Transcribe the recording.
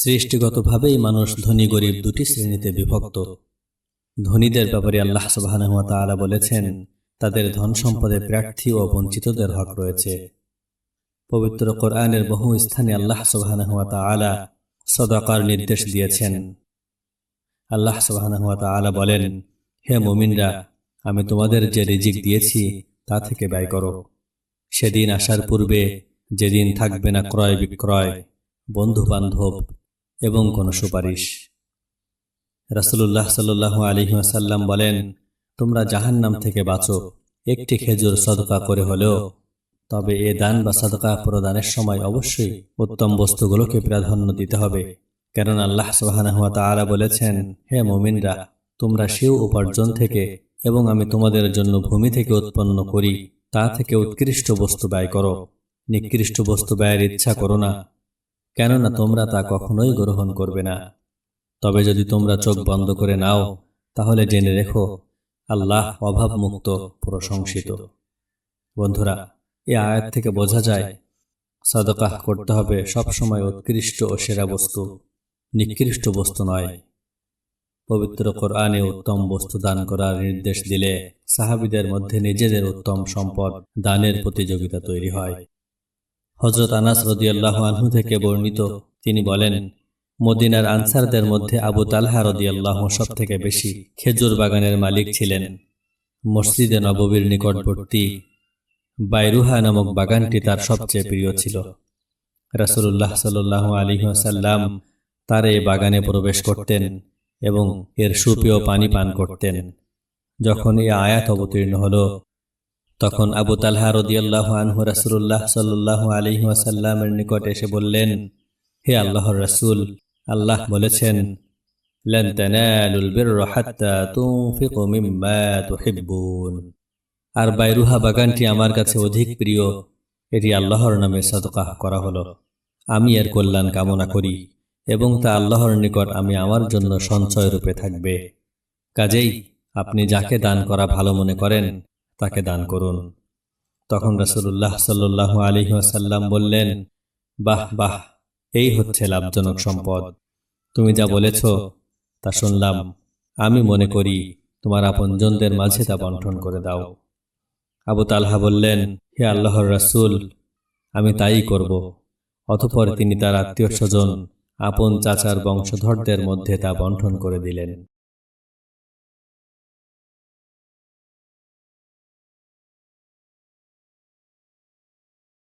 সৃষ্টিগতভাবেই মানুষ ধনী গরিব দুটি শ্রেণীতে বিভক্ত। ধনীদের ব্যাপারে আল্লাহ সুবহানাহু ওয়া তাআলা বলেছেন, তাদের ধন সম্পদে প্রার্থী ও বঞ্চিতদের হক রয়েছে। পবিত্র কোরআনের বহু স্থানে আল্লাহ সুবহানাহু ওয়া তাআলা সদাকার নির্দেশ দিয়েছেন। আল্লাহ সুবহানাহু ওয়া তাআলা বলেন, হে মুমিনরা, আমি তোমাদের যে রিজিক দিয়েছি তা থেকে ব্যয় করো। সেদিন আসার পূর্বে যেদিন থাকবে না ক্রয় বিক্রয়, বন্ধু বান্ধব এবং কোনো সুপারিশ। রাসূলুল্লাহ সাল্লাল্লাহু আলাইহি ওয়াসাল্লাম বলেন, তোমরা জাহান্নাম থেকে বাঁচো একটি খেজুর সদকা করে হলেও। তবে এ দান বা সদকা প্রদানের সময় অবশ্যই উত্তম বস্তুগুলোকে প্রাধান্য দিতে হবে, কারণ আল্লাহ সুবহানাহু ওয়া তাআলা বলেছেন, হে মুমিনরা, তোমরা সেও উপার্জন থেকে এবং আমি তোমাদের জন্য ভূমি থেকে উৎপন্ন করি তা থেকে উৎকৃষ্ট বস্তু ব্যয় করো। নিকৃষ্ট বস্তু ব্যয়ের ইচ্ছা করো না, কেননা তোমরা তা কখনোই গ্রহণ করবে না। তবে যদি তোমরা চোখ বন্ধ করে নাও, তাহলে জেনে রেখো আল্লাহ অভাবমুক্ত, প্রশংসিত। বন্ধুরা, এই আয়াত থেকে বোঝা যায় সাদকাহ করতে হবে সবসময় উৎকৃষ্ট ও সেরা বস্তু, নিকৃষ্ট বস্তু নয়। পবিত্র কোরআনে উত্তম বস্তু দান করার নির্দেশ দিলে সাহাবীদের মধ্যে নিজেদের উত্তম সম্পদ দানের প্রতিযোগিতা তৈরি হয়। হযরত আনাস রাদিয়াল্লাহু আনহু থেকে বর্ণিত, তিনি বলেন, মদিনার আনসারদের মধ্যে আবু তালহা রাদিয়াল্লাহু সবথেকে বেশি খেজুর বাগানের মালিক ছিলেন। মসজিদে নববীর নিকটবর্তী বাইরুহা নামক বাগানটি তার সবচেয়ে প্রিয় ছিল। রাসূলুল্লাহ সাল্লাল্লাহু আলাইহি ওয়াসাল্লাম তার এই বাগানে প্রবেশ করতেন এবং এর সুপেয় পানি পান করতেন। যখন এই আয়াত অবতীর্ণ হলো, তখন আবু তালহা রাদিয়াল্লাহু আনহু রাসূলুল্লাহ সাল্লাল্লাহু আলাইহি ওয়াসাল্লামের নিকট এসে বললেন, হে আল্লাহর রাসূল, আল্লাহ বলেছেন, লান তানালুল বিররা হাত্তা তুনফিকু মিম্মা তুহিব্বুন। আর বাইরুহা বাগানটি আমার কাছে অধিক প্রিয়, এটি আল্লাহর নামে সাদকাহ করা হলো। আমি এর কল্যাণ কামনা করি এবং তা আল্লাহর নিকট আমি আমার জন্য সঞ্চয় রূপে থাকবে। কাজেই আপনি যাকে দান করা ভালো মনে করেন তাকে দান করুন। তখন রাসূলুল্লাহ সাল্লাল্লাহু আলাইহি ওয়াসাল্লাম বললেন, বাহ বাহ, এই হচ্ছে লাভজনক সম্পদ। তুমি যা বলেছ তা শুনলাম, আমি মনে করি তোমার আপনজনদের মাঝে তা বণ্টন করে দাও। আবু তালহা বললেন, হে আল্লাহর রাসূল, আমি তাই করব। অতঃপর তিনি তার আত্মীয় স্বজন, আপন চাচার বংশধরদের মধ্যে তা বণ্টন করে দিলেন।